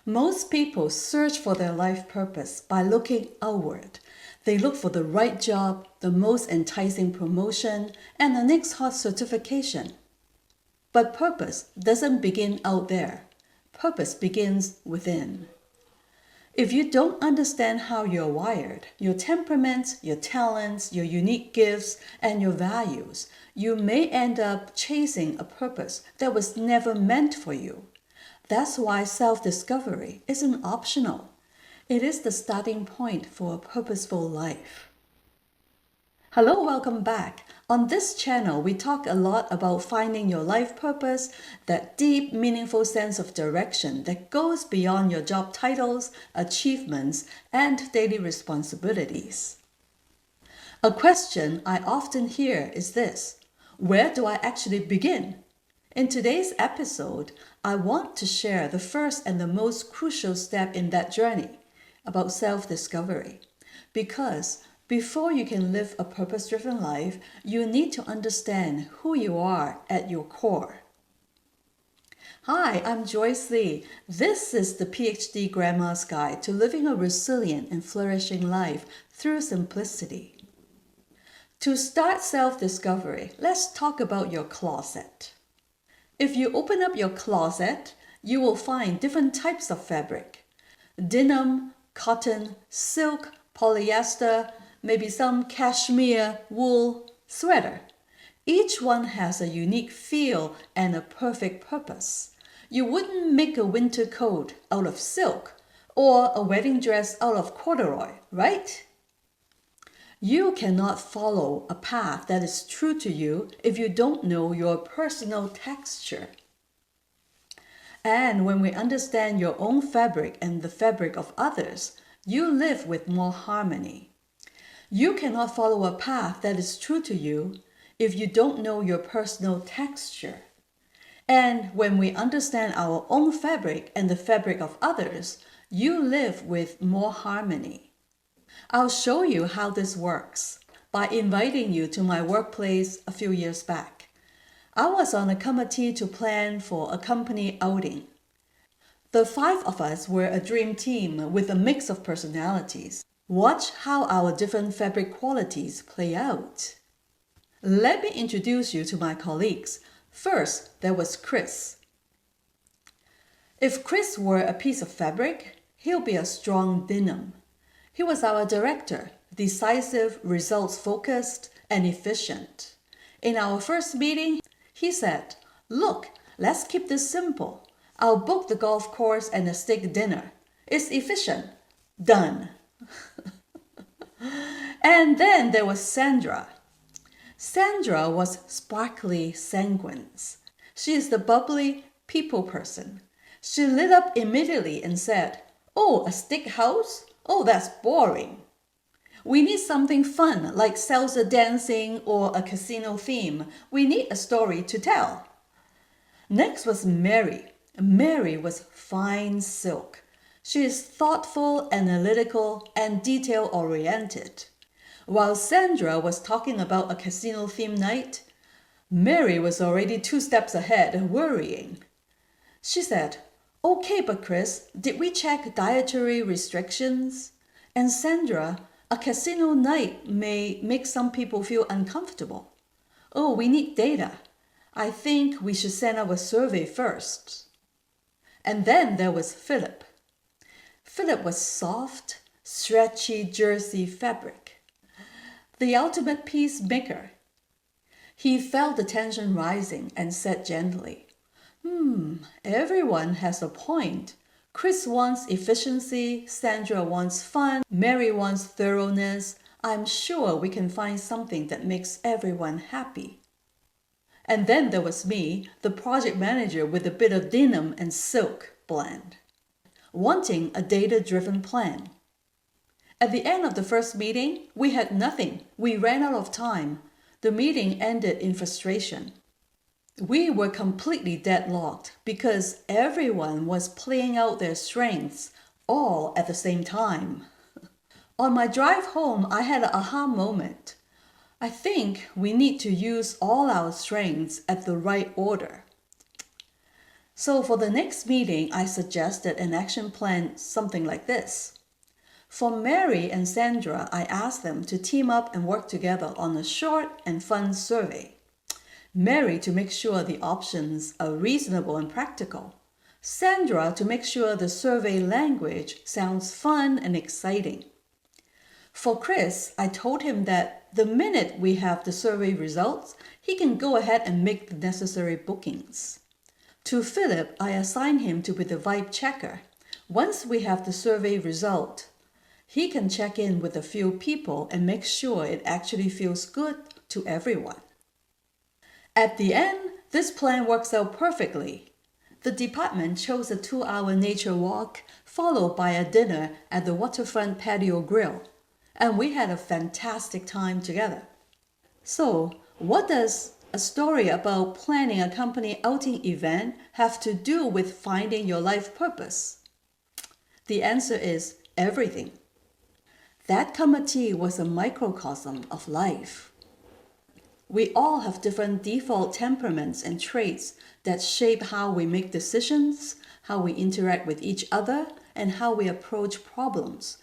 Most people search for their life purpose by looking outward. They look for the right job, the most enticing promotion, and the next hot certification. But purpose doesn't begin out there. Purpose begins within. If you don't understand how you're wired, your temperaments, your talents, your unique gifts, and your values, you may end up chasing a purpose that was never meant for you. That's why self-discovery isn't optional. It is the starting point for a purposeful life. Hello, welcome back. On this channel, we talk a lot about finding your life purpose, that deep, meaningful sense of direction that goes beyond your job titles, achievements, and daily responsibilities. A question I often hear is this: where do I actually begin? In today's episode, I want to share the first and the most crucial step in that journey about self-discovery. Because before you can live a purpose-driven life, you need to understand who you are at your core. Hi, I'm Joyce Lee. This is the PhD Grandma's Guide to living a resilient and flourishing life through simplicity. To start self-discovery, let's talk about your closet. If you open up your closet, you will find different types of fabric. Denim, cotton, silk, polyester, maybe some cashmere, wool, sweater. Each one has a unique feel and a perfect purpose. You wouldn't make a winter coat out of silk or a wedding dress out of corduroy, right? You cannot follow a path that is true to you if you don't know your personal texture. And when we understand your own fabric and the fabric of others, you live with more harmony. You cannot follow a path that is true to you if you don't know your personal texture. And when we understand our own fabric and the fabric of others, you live with more harmony. I'll show you how this works by inviting you to my workplace a few years back. I was on a committee to plan for a company outing. The 5 of us were a dream team with a mix of personalities. Watch how our different fabric qualities play out. Let me introduce you to my colleagues. First, there was Chris. If Chris were a piece of fabric, he'll be a strong denim. He was our director, decisive, results-focused, and efficient. In our first meeting, he said, "Look, let's keep this simple. I'll book the golf course and a steak dinner. It's efficient. Done." And then there was Sandra. Sandra was sparkly sanguine. She is the bubbly people person. She lit up immediately and said, "Oh, a steak house? Oh, that's boring. We need something fun like salsa dancing or a casino theme. We need a story to tell." Next was Mary. Mary was fine silk. She is thoughtful, analytical, and detail-oriented. While Sandra was talking about a casino theme night, Mary was already 2 steps ahead, worrying. She said, "Okay, but Chris, did we check dietary restrictions?" And Sandra, "A casino night may make some people feel uncomfortable." "Oh, we need data. I think we should send out a survey first." And then there was Philip. Philip was soft, stretchy jersey fabric, the ultimate peacemaker. He felt the tension rising and said gently, "Everyone has a point. Chris wants efficiency, Sandra wants fun, Mary wants thoroughness. I'm sure we can find something that makes everyone happy." And then there was me, the project manager with a bit of denim and silk blend, wanting a data-driven plan. At the end of the first meeting, we had nothing. We ran out of time. The meeting ended in frustration. We were completely deadlocked because everyone was playing out their strengths all at the same time. On my drive home, I had an aha moment. I think we need to use all our strengths at the right order. So for the next meeting, I suggested an action plan something like this. For Mary and Sandra, I asked them to team up and work together on a short and fun survey. Mary to make sure the options are reasonable and practical. Sandra to make sure the survey language sounds fun and exciting. For Chris, I told him that the minute we have the survey results, he can go ahead and make the necessary bookings. To Philip, I assigned him to be the vibe checker. Once we have the survey result, he can check in with a few people and make sure it actually feels good to everyone. At the end, this plan works out perfectly. The department chose a 2-hour nature walk, followed by a dinner at the waterfront patio grill, and we had a fantastic time together. So, what does a story about planning a company outing event have to do with finding your life purpose? The answer is everything. That committee was a microcosm of life. We all have different default temperaments and traits that shape how we make decisions, how we interact with each other, and how we approach problems.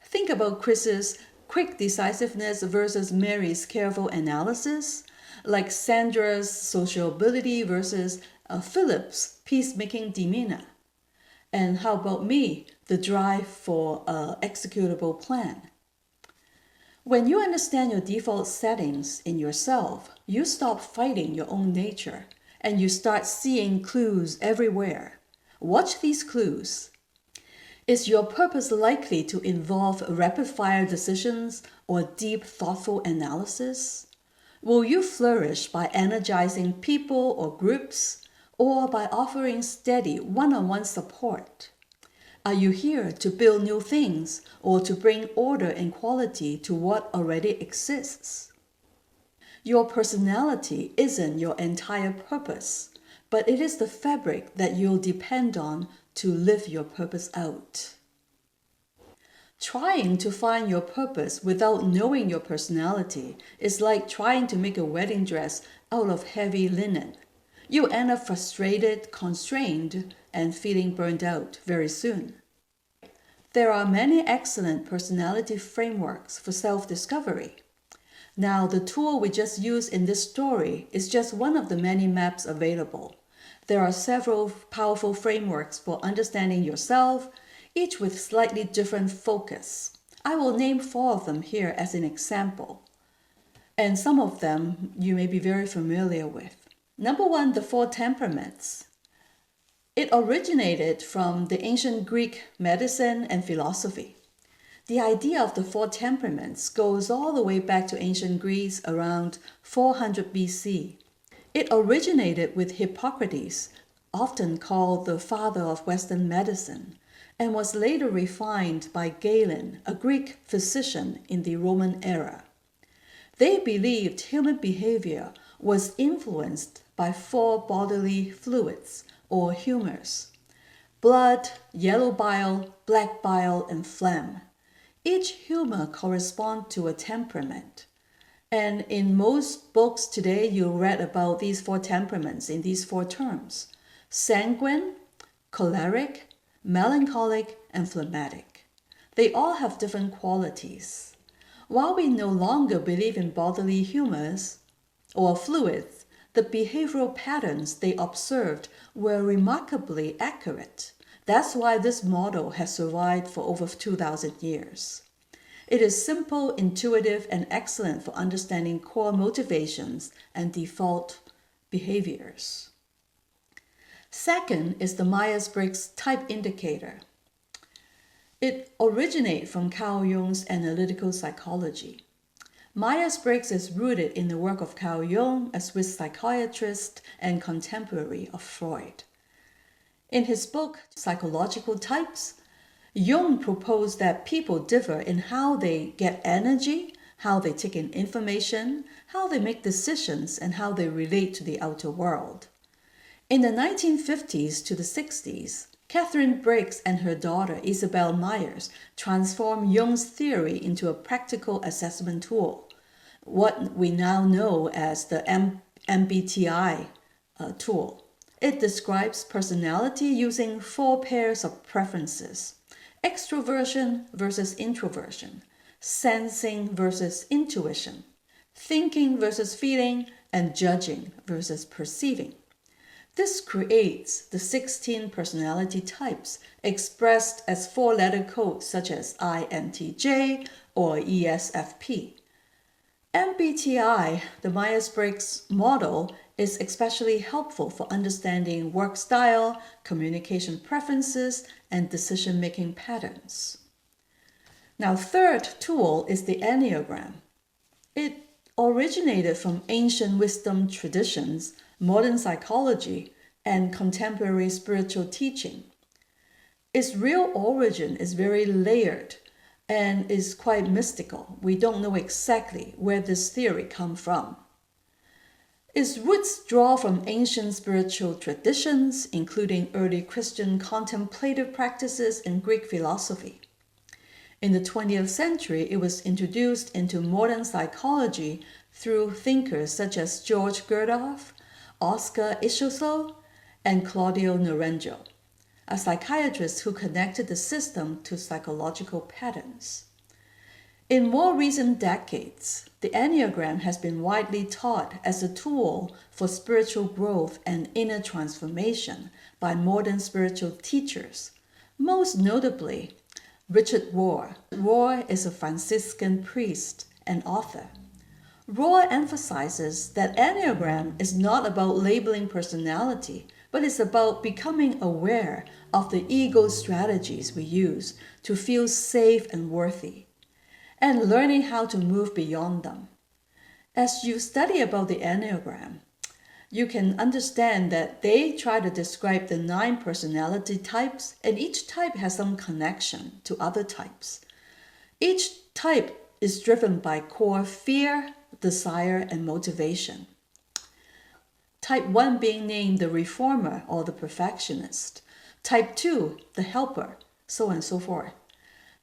Think about Chris's quick decisiveness versus Mary's careful analysis, like Sandra's sociability versus Philip's peacemaking demeanor. And how about me, the drive for an executable plan? When you understand your default settings in yourself, you stop fighting your own nature and you start seeing clues everywhere. Watch these clues. Is your purpose likely to involve rapid-fire decisions or deep, thoughtful analysis? Will you flourish by energizing people or groups, or by offering steady one-on-one support? Are you here to build new things or to bring order and quality to what already exists? Your personality isn't your entire purpose, but it is the fabric that you'll depend on to live your purpose out. Trying to find your purpose without knowing your personality is like trying to make a wedding dress out of heavy linen. You end up frustrated, constrained, and feeling burned out very soon. There are many excellent personality frameworks for self-discovery. Now, the tool we just used in this story is just one of the many maps available. There are several powerful frameworks for understanding yourself, each with slightly different focus. I will name 4 of them here as an example, and some of them you may be very familiar with. Number 1, the 4 temperaments. It originated from the ancient Greek medicine and philosophy. The idea of the 4 temperaments goes all the way back to ancient Greece around 400 BC. It originated with Hippocrates, often called the father of Western medicine, and was later refined by Galen, a Greek physician in the Roman era. They believed human behavior was influenced by 4 bodily fluids, or humors: blood, yellow bile, black bile, and phlegm. Each humor corresponds to a temperament. And in most books today, you'll read about these 4 temperaments in these 4 terms: sanguine, choleric, melancholic, and phlegmatic. They all have different qualities. While we no longer believe in bodily humors or fluids, the behavioral patterns they observed were remarkably accurate. That's why this model has survived for over 2,000 years. It is simple, intuitive, and excellent for understanding core motivations and default behaviors. Second is the Myers-Briggs Type Indicator. It originates from Carl Jung's analytical psychology. Myers-Briggs is rooted in the work of Carl Jung, a Swiss psychiatrist and contemporary of Freud. In his book, Psychological Types, Jung proposed that people differ in how they get energy, how they take in information, how they make decisions, and how they relate to the outer world. In the 1950s to the 60s, Catherine Briggs and her daughter Isabel Myers transformed Jung's theory into a practical assessment tool, what we now know as the MBTI tool. It describes personality using 4 pairs of preferences: extroversion versus introversion, sensing versus intuition, thinking versus feeling, and judging versus perceiving. This creates the 16 personality types expressed as 4-letter codes such as INTJ or ESFP. MBTI, the Myers-Briggs model, is especially helpful for understanding work style, communication preferences, and decision-making patterns. Now, third tool is the Enneagram. It originated from ancient wisdom traditions, modern psychology, and contemporary spiritual teaching. Its real origin is very layered and is quite mystical. We don't know exactly where this theory comes from. Its roots draw from ancient spiritual traditions, including early Christian contemplative practices and Greek philosophy. In the 20th century, it was introduced into modern psychology through thinkers such as George Gerdoff, Oscar Ischoso, and Claudio Naranjo, a psychiatrist who connected the system to psychological patterns. In more recent decades, the Enneagram has been widely taught as a tool for spiritual growth and inner transformation by modern spiritual teachers, most notably Richard Rohr. Rohr is a Franciscan priest and author. Rohr emphasizes that Enneagram is not about labeling personality, but it's about becoming aware of the ego strategies we use to feel safe and worthy, and learning how to move beyond them. As you study about the Enneagram, you can understand that they try to describe the 9 personality types, and each type has some connection to other types. Each type is driven by core fear, desire, and motivation. Type 1 being named the reformer or the perfectionist. Type 2, the helper, so on and so forth.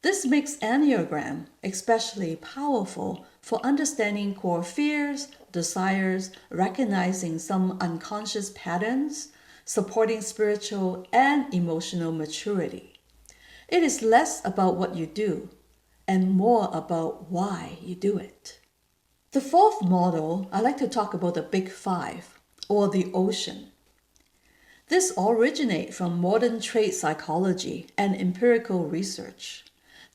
This makes Enneagram especially powerful for understanding core fears, desires, recognizing some unconscious patterns, supporting spiritual and emotional maturity. It is less about what you do and more about why you do it. The fourth model, I like to talk about the Big Five, or the ocean. This originates from modern trait psychology and empirical research.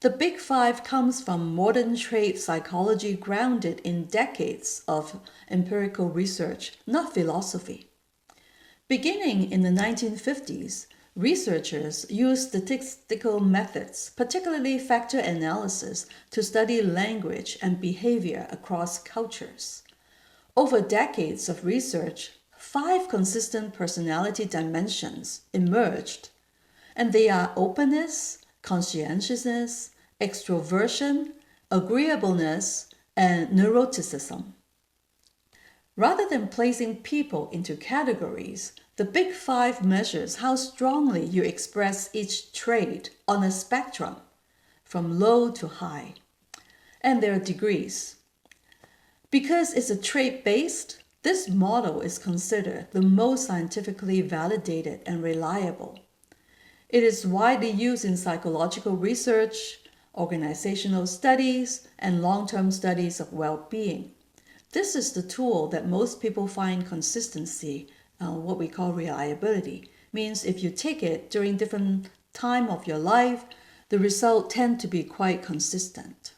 The Big Five comes from modern trait psychology grounded in decades of empirical research, not philosophy. Beginning in the 1950s, researchers used statistical methods, particularly factor analysis, to study language and behavior across cultures. Over decades of research, 5 consistent personality dimensions emerged, and they are openness, conscientiousness, extroversion, agreeableness, and neuroticism. Rather than placing people into categories, the Big Five measures how strongly you express each trait on a spectrum, from low to high, and their degrees. Because it's a trait-based, this model is considered the most scientifically validated and reliable. It is widely used in psychological research, organizational studies, and long-term studies of well-being. This is the tool that most people find consistency, what we call reliability. Means if you take it during different time of your life, the result tend to be quite consistent.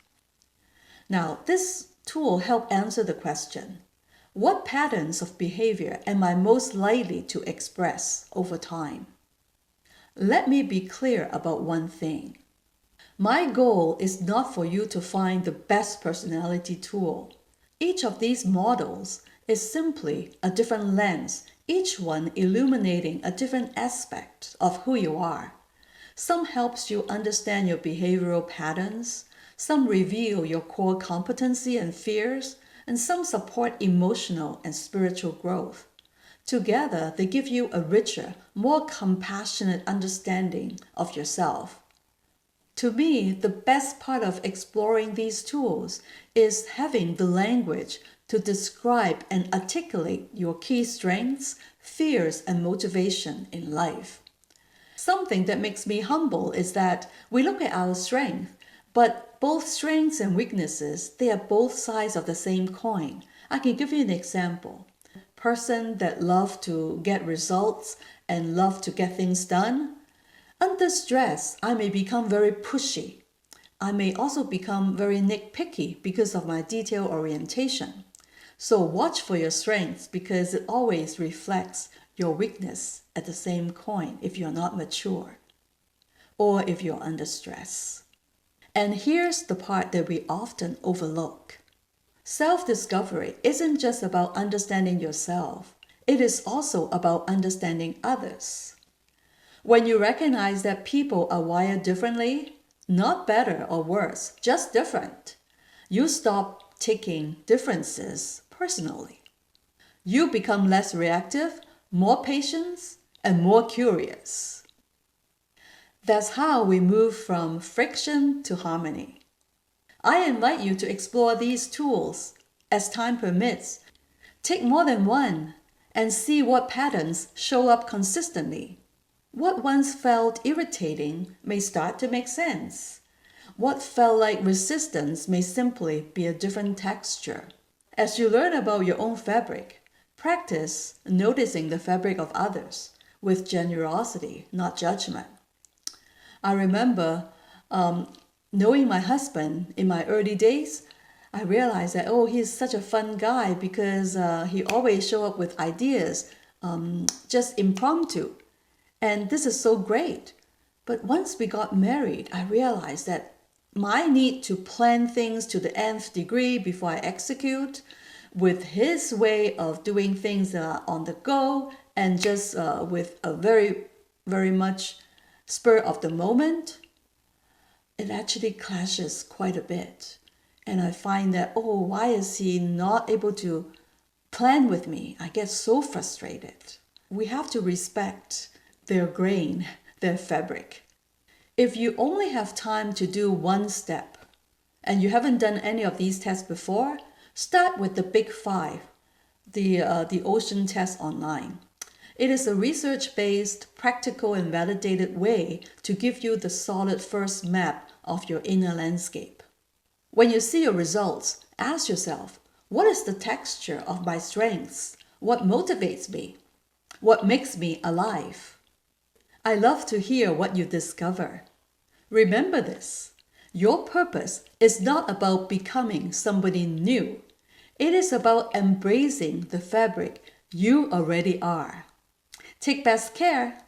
Now, this tool helps answer the question, what patterns of behavior am I most likely to express over time? Let me be clear about one thing. My goal is not for you to find the best personality tool. Each of these models is simply a different lens, each one illuminating a different aspect of who you are. Some helps you understand your behavioral patterns, some reveal your core competency and fears, and some support emotional and spiritual growth. Together, they give you a richer, more compassionate understanding of yourself. To me, the best part of exploring these tools is having the language to describe and articulate your key strengths, fears, and motivation in life. Something that makes me humble is that we look at our strength, but both strengths and weaknesses, they are both sides of the same coin. I can give you an example. Person that love to get results and love to get things done. Under stress, I may become very pushy. I may also become very nitpicky because of my detail orientation. So watch for your strengths because it always reflects your weakness at the same coin if you're not mature or if you're under stress. And here's the part that we often overlook. Self-discovery isn't just about understanding yourself. It is also about understanding others. When you recognize that people are wired differently, not better or worse, just different, you stop taking differences personally. You become less reactive, more patient, and more curious. That's how we move from friction to harmony. I invite you to explore these tools as time permits. Take more than one and see what patterns show up consistently. What once felt irritating may start to make sense. What felt like resistance may simply be a different texture. As you learn about your own fabric, practice noticing the fabric of others with generosity, not judgment. I remember knowing my husband in my early days. I realized that, he's such a fun guy because he always show up with ideas, just impromptu. And this is so great. But once we got married, I realized that my need to plan things to the nth degree before I execute, with his way of doing things on the go and just with a very, very much spur of the moment, it actually clashes quite a bit. And I find that, why is he not able to plan with me? I get so frustrated. We have to respect their grain, their fabric. If you only have time to do one step and you haven't done any of these tests before, start with the Big Five, the Ocean test online. It is a research-based, practical, and validated way to give you the solid first map of your inner landscape. When you see your results, ask yourself, what is the texture of my strengths? What motivates me? What makes me alive? I love to hear what you discover. Remember this, your purpose is not about becoming somebody new. It is about embracing the fabric you already are. Take best care.